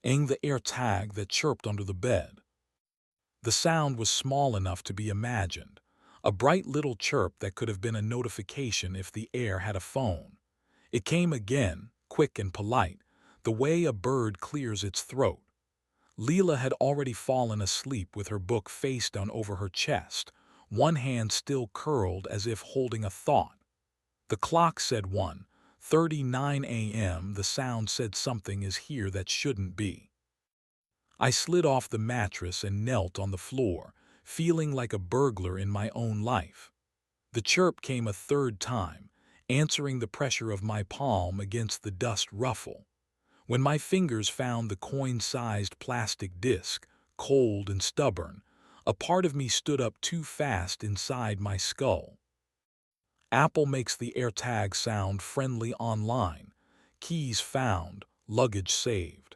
the AirTag that chirped under the bed. The sound was small enough to be imagined, a bright little chirp that could have been a notification if the Air had a phone. It came again, quick and polite, the way a bird clears its throat. Leela had already fallen asleep with her book face down over her chest, one hand still curled as if holding a thought. The clock said 1:39 a.m. The sound said something is here that shouldn't be. I slid off the mattress and knelt on the floor, feeling like a burglar in my own life. The chirp came a third time, answering the pressure of my palm against the dust ruffle. When my fingers found the coin-sized plastic disc, cold and stubborn, a part of me stood up too fast inside my skull. Apple makes the AirTag sound friendly online. Keys found, luggage saved.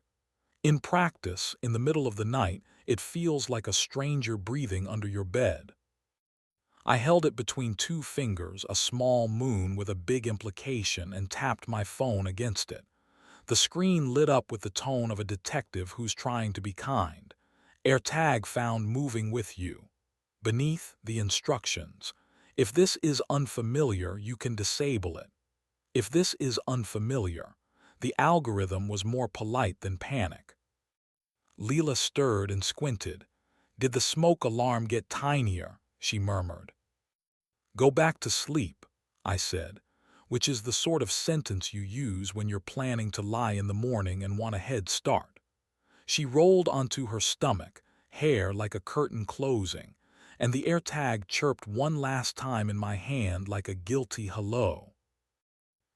In practice, in the middle of the night, it feels like a stranger breathing under your bed. I held it between two fingers, a small moon with a big implication, and tapped my phone against it. The screen lit up with the tone of a detective who's trying to be kind. AirTag found moving with you. Beneath, the instructions. If this is unfamiliar, you can disable it. If this is unfamiliar, the algorithm was more polite than panic. Leela stirred and squinted. Did the smoke alarm get tinier? She murmured. Go back to sleep, I said, which is the sort of sentence you use when you're planning to lie in the morning and want a head start. She rolled onto her stomach, hair like a curtain closing, and the AirTag chirped one last time in my hand like a guilty hello.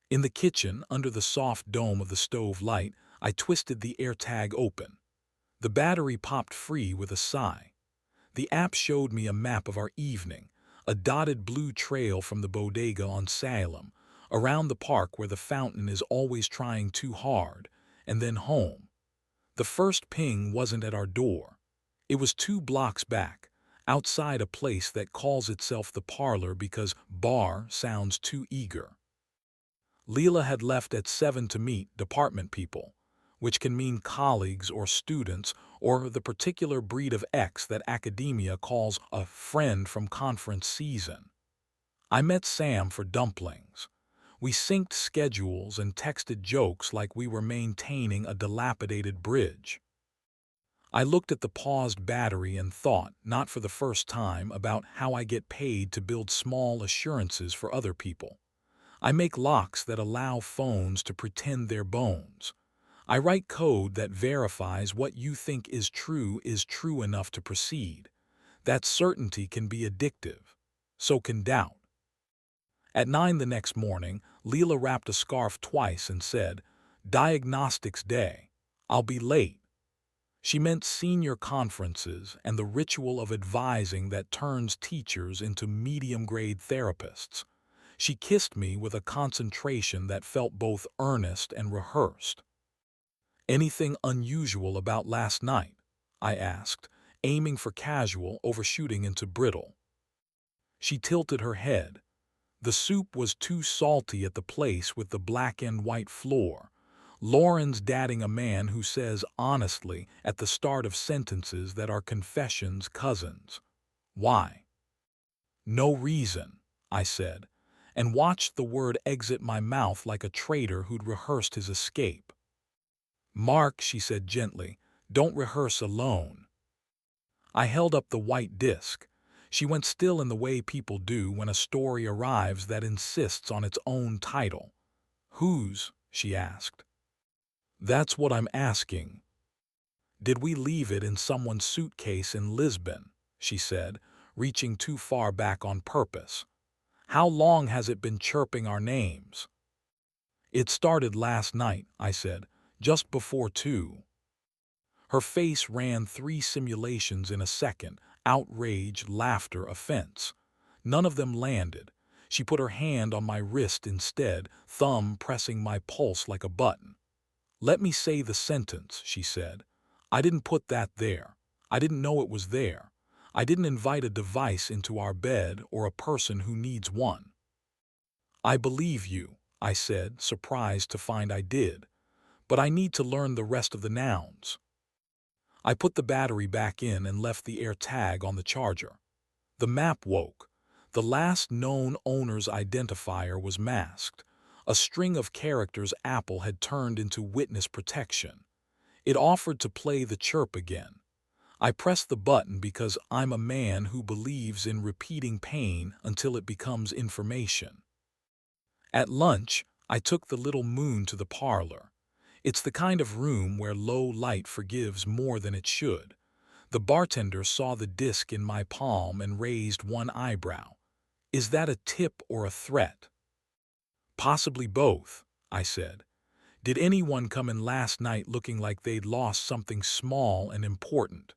In the kitchen, under the soft dome of the stove light, I twisted the AirTag open. The battery popped free with a sigh. The app showed me a map of our evening, a dotted blue trail from the bodega on Salem, around the park where the fountain is always trying too hard, and then home. The first ping wasn't at our door. It was 2 blocks back, outside a place that calls itself the parlor because bar sounds too eager. Leela had left at 7 to meet department people, which can mean colleagues or students or the particular breed of ex that academia calls a friend from conference season. I met Sam for dumplings. We synced schedules and texted jokes like we were maintaining a dilapidated bridge. I looked at the paused battery and thought, not for the first time, about how I get paid to build small assurances for other people. I make locks that allow phones to pretend they're bones. I write code that verifies what you think is true enough to proceed. That certainty can be addictive. So can doubt. At 9 the next morning, Leela wrapped a scarf twice and said, "Diagnostics Day. I'll be late." She meant senior conferences and the ritual of advising that turns teachers into medium-grade therapists. She kissed me with a concentration that felt both earnest and rehearsed. "Anything unusual about last night?" I asked, aiming for casual, overshooting into brittle. She tilted her head. The soup was too salty at the place with the black and white floor. Lauren's dating a man who says honestly at the start of sentences that are confessions cousins. Why? No reason, I said, and watched the word exit my mouth like a traitor who'd rehearsed his escape. "Mark," she said gently, "don't rehearse alone." I held up the white disc. She went still in the way people do when a story arrives that insists on its own title. "Whose?" she asked. "That's what I'm asking." "Did we leave it in someone's suitcase in Lisbon?" she said, reaching too far back on purpose. "How long has it been chirping our names?" "It started last night," I said, "just before 2. Her face ran 3 simulations in a second: outrage, laughter, offense. None of them landed. She put her hand on my wrist instead, thumb pressing my pulse like a button. "Let me say the sentence," she said. "I didn't put that there. I didn't know it was there. I didn't invite a device into our bed or a person who needs one." "I believe you," I said, surprised to find I did. "But I need to learn the rest of the nouns." I put the battery back in and left the AirTag on the charger. The map woke. The last known owner's identifier was masked. A string of characters Apple had turned into witness protection. It offered to play the chirp again. I pressed the button because I'm a man who believes in repeating pain until it becomes information. At lunch, I took the little moon to the parlor. It's the kind of room where low light forgives more than it should. The bartender saw the disc in my palm and raised one eyebrow. Is that a tip or a threat? Possibly both, I said. Did anyone come in last night looking like they'd lost something small and important?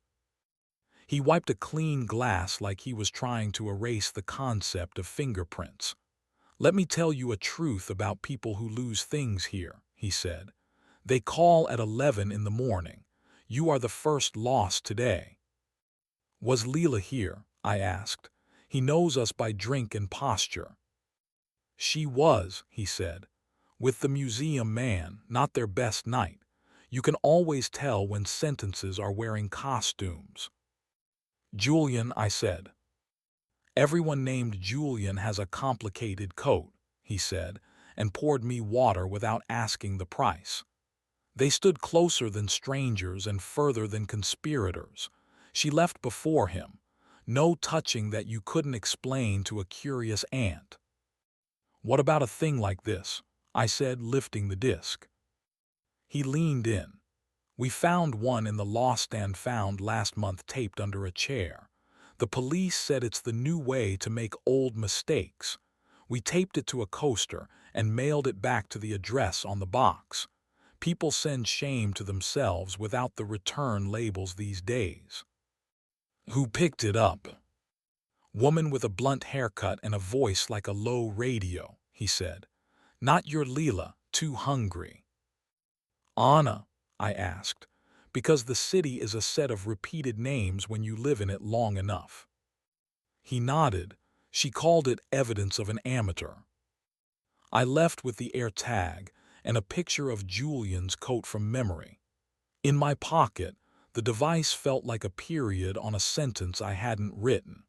He wiped a clean glass like he was trying to erase the concept of fingerprints. Let me tell you a truth about people who lose things here, he said. They call at 11 in the morning. You are the first loss today. Was Leela here? I asked. He knows us by drink and posture. She was, he said. With the museum man, not their best night. You can always tell when sentences are wearing costumes. Julian, I said. Everyone named Julian has a complicated coat, he said, and poured me water without asking the price. They stood closer than strangers and further than conspirators. She left before him. No touching that you couldn't explain to a curious aunt. What about a thing like this? I said, lifting the disc. He leaned in. We found one in the lost and found last month taped under a chair. The police said it's the new way to make old mistakes. We taped it to a coaster and mailed it back to the address on the box. People send shame to themselves without the return labels these days. Who picked it up? Woman with a blunt haircut and a voice like a low radio, he said. Not your Leela, too hungry. Anna, I asked, because the city is a set of repeated names when you live in it long enough. He nodded. She called it evidence of an amateur. I left with the AirTag and a picture of Julian's coat from memory. In my pocket, the device felt like a period on a sentence I hadn't written.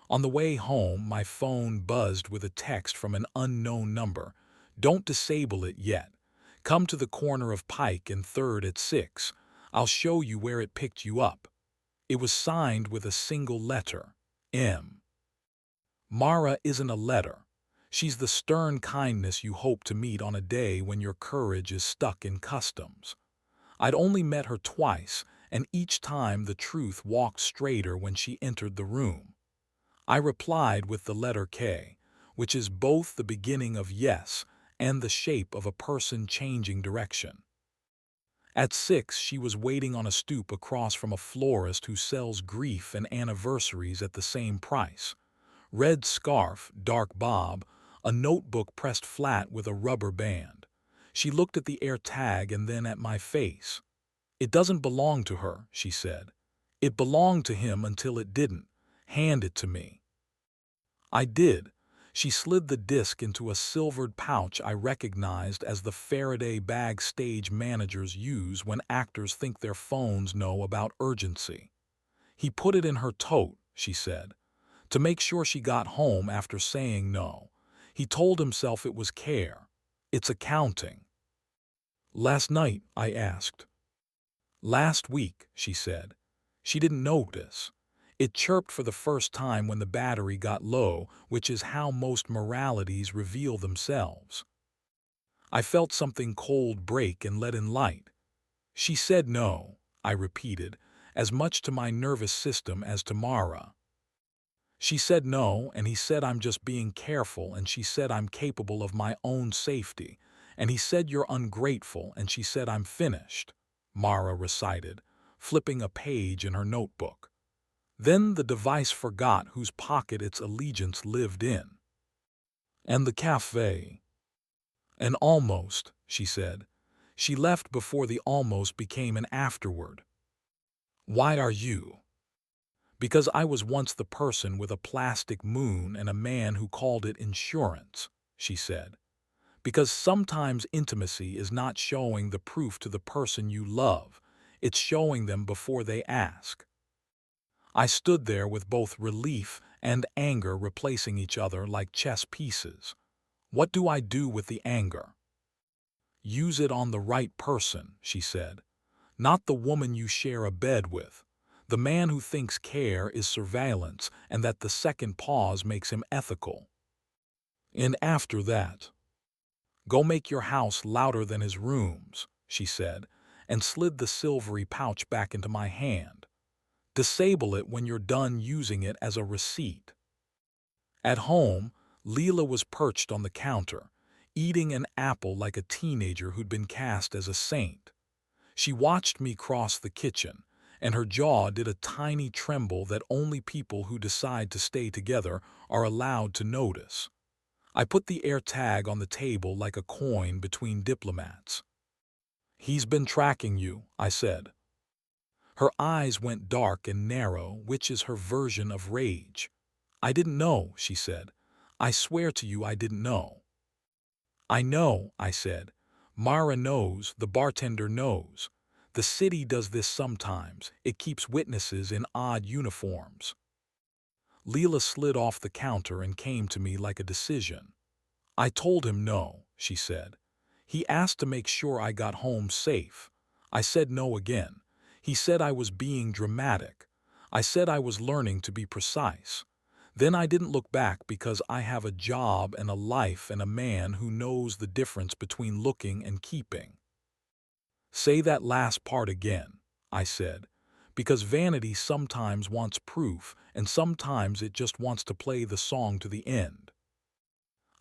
On the way home, my phone buzzed with a text from an unknown number. Don't disable it yet. Come to the corner of Pike and 3rd at 6. I'll show you where it picked you up. It was signed with a single letter, M. Mara isn't a letter. She's the stern kindness you hope to meet on a day when your courage is stuck in customs. I'd only met her twice, and each time the truth walked straighter when she entered the room. I replied with the letter K, which is both the beginning of yes and the shape of a person changing direction. At 6, she was waiting on a stoop across from a florist who sells grief and anniversaries at the same price. Red scarf, dark bob, a notebook pressed flat with a rubber band. She looked at the AirTag and then at my face. It doesn't belong to her, she said. It belonged to him until it didn't. Hand it to me. I did. She slid the disc into a silvered pouch I recognized as the Faraday bag stage managers use when actors think their phones know about urgency. He put it in her tote, she said, to make sure she got home after saying no. He told himself it was care. It's accounting. Last night, I asked. Last week, she said. She didn't notice. It chirped for the first time when the battery got low, which is how most moralities reveal themselves. I felt something cold break and let in light. She said no, I repeated, as much to my nervous system as to Mara. She said no, and he said I'm just being careful, and she said I'm capable of my own safety, and he said you're ungrateful, and she said I'm finished, Mara recited, flipping a page in her notebook. Then the device forgot whose pocket its allegiance lived in. And the cafe. An almost, she said. She left before the almost became an afterword. Why are you? Because I was once the person with a plastic moon and a man who called it insurance, she said. Because sometimes intimacy is not showing the proof to the person you love. It's showing them before they ask. I stood there with both relief and anger replacing each other like chess pieces. What do I do with the anger? Use it on the right person, she said. Not the woman you share a bed with. The man who thinks care is surveillance and that the second pause makes him ethical. And after that, go make your house louder than his rooms, she said, and slid the silvery pouch back into my hand. Disable it when you're done using it as a receipt. At home, Leela was perched on the counter, eating an apple like a teenager who'd been cast as a saint. She watched me cross the kitchen, and her jaw did a tiny tremble that only people who decide to stay together are allowed to notice. I put the AirTag on the table like a coin between diplomats. He's been tracking you, I said. Her eyes went dark and narrow, which is her version of rage. I didn't know, she said. I swear to you I didn't know. I know, I said. Mara knows, the bartender knows. The city does this sometimes. It keeps witnesses in odd uniforms. Leela slid off the counter and came to me like a decision. I told him no, she said. He asked to make sure I got home safe. I said no again. He said I was being dramatic. I said I was learning to be precise. Then I didn't look back because I have a job and a life and a man who knows the difference between looking and keeping. Say that last part again, I said, because vanity sometimes wants proof and sometimes it just wants to play the song to the end.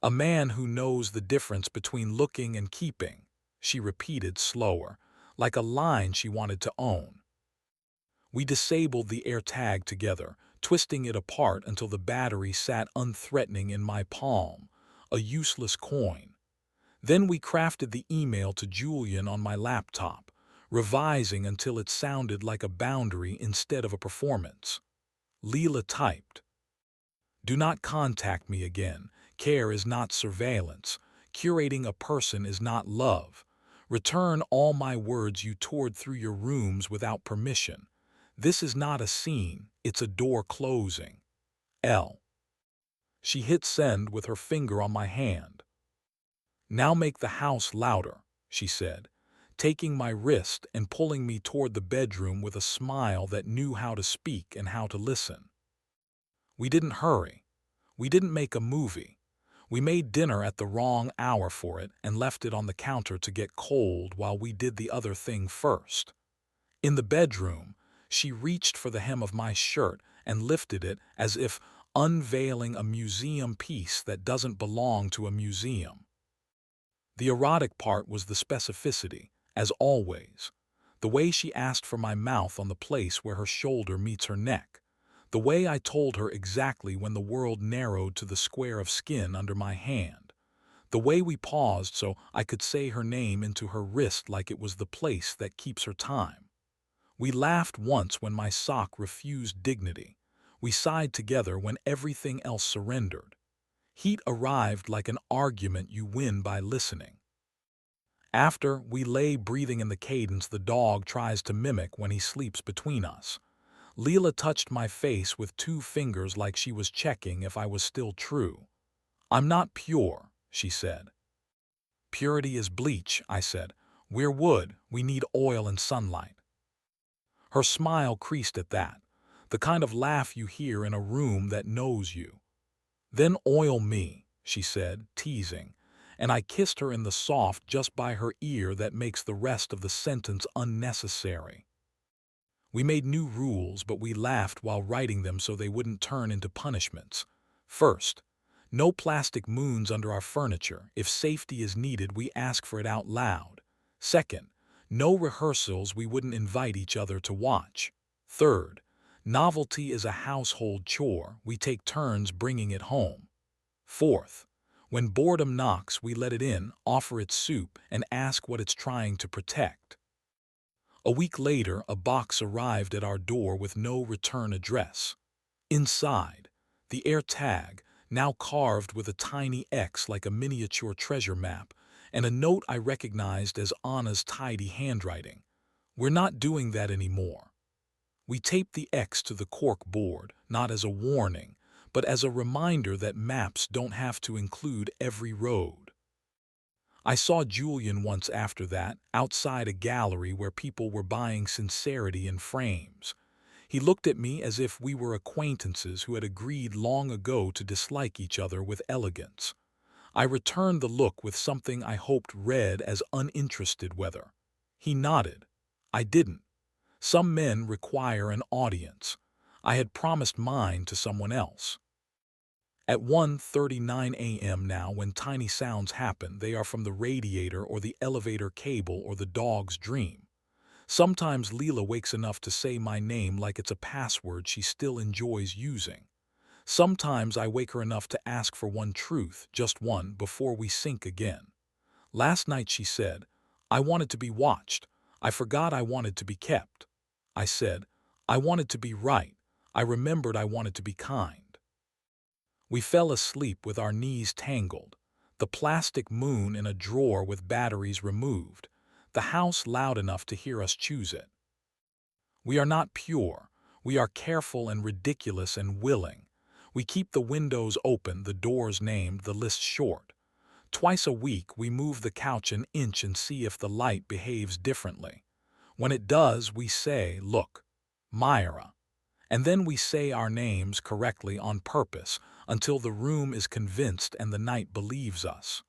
A man who knows the difference between looking and keeping, she repeated slower, like a line she wanted to own. We disabled the AirTag together, twisting it apart until the battery sat unthreatening in my palm, a useless coin. Then we crafted the email to Julian on my laptop, revising until it sounded like a boundary instead of a performance. Leela typed, "Do not contact me again. Care is not surveillance. Curating a person is not love. Return all my words you toured through your rooms without permission. This is not a scene, it's a door closing. L." She hit send with her finger on my hand. "Now make the house louder," she said, taking my wrist and pulling me toward the bedroom with a smile that knew how to speak and how to listen. We didn't hurry. We didn't make a movie. We made dinner at the wrong hour for it and left it on the counter to get cold while we did the other thing first. In the bedroom, she reached for the hem of my shirt and lifted it as if unveiling a museum piece that doesn't belong to a museum. The erotic part was the specificity, as always. The way she asked for my mouth on the place where her shoulder meets her neck. The way I told her exactly when the world narrowed to the square of skin under my hand. The way we paused so I could say her name into her wrist like it was the place that keeps her time. We laughed once when my sock refused dignity. We sighed together when everything else surrendered. Heat arrived like an argument you win by listening. After, we lay breathing in the cadence the dog tries to mimic when he sleeps between us. Leela touched my face with 2 fingers like she was checking if I was still true. "I'm not pure," she said. "Purity is bleach," I said. "We're wood, we need oil and sunlight." Her smile creased at that, the kind of laugh you hear in a room that knows you. "Then oil me," she said, teasing, and I kissed her in the soft just by her ear that makes the rest of the sentence unnecessary. We made new rules, but we laughed while writing them so they wouldn't turn into punishments. First, no plastic moons under our furniture. If safety is needed, we ask for it out loud. Second, no rehearsals we wouldn't invite each other to watch. Third, novelty is a household chore. We take turns bringing it home. Fourth, when boredom knocks, we let it in, offer it soup, and ask what it's trying to protect. A week later, a box arrived at our door with no return address. Inside, the AirTag, now carved with a tiny X like a miniature treasure map, and a note I recognized as Anna's tidy handwriting. We're not doing that anymore. We taped the X to the cork board, not as a warning, but as a reminder that maps don't have to include every road. I saw Julian once after that, outside a gallery where people were buying sincerity in frames. He looked at me as if we were acquaintances who had agreed long ago to dislike each other with elegance. I returned the look with something I hoped read as uninterested weather. He nodded. I didn't. Some men require an audience. I had promised mine to someone else. At 1:39 a.m. now, when tiny sounds happen, they are from the radiator or the elevator cable or the dog's dream. Sometimes Leela wakes enough to say my name like it's a password she still enjoys using. Sometimes I wake her enough to ask for one truth, just one, before we sink again. Last night she said, "I wanted to be watched. I forgot I wanted to be kept." I said, "I wanted to be right. I remembered I wanted to be kind." We fell asleep with our knees tangled, the plastic moon in a drawer with batteries removed, the house loud enough to hear us choose it. We are not pure. We are careful and ridiculous and willing. We keep the windows open, the doors named, the list short. Twice a week we move the couch an inch and see if the light behaves differently. When it does, we say, "Look, Myra." And then we say our names correctly on purpose until the room is convinced and the night believes us.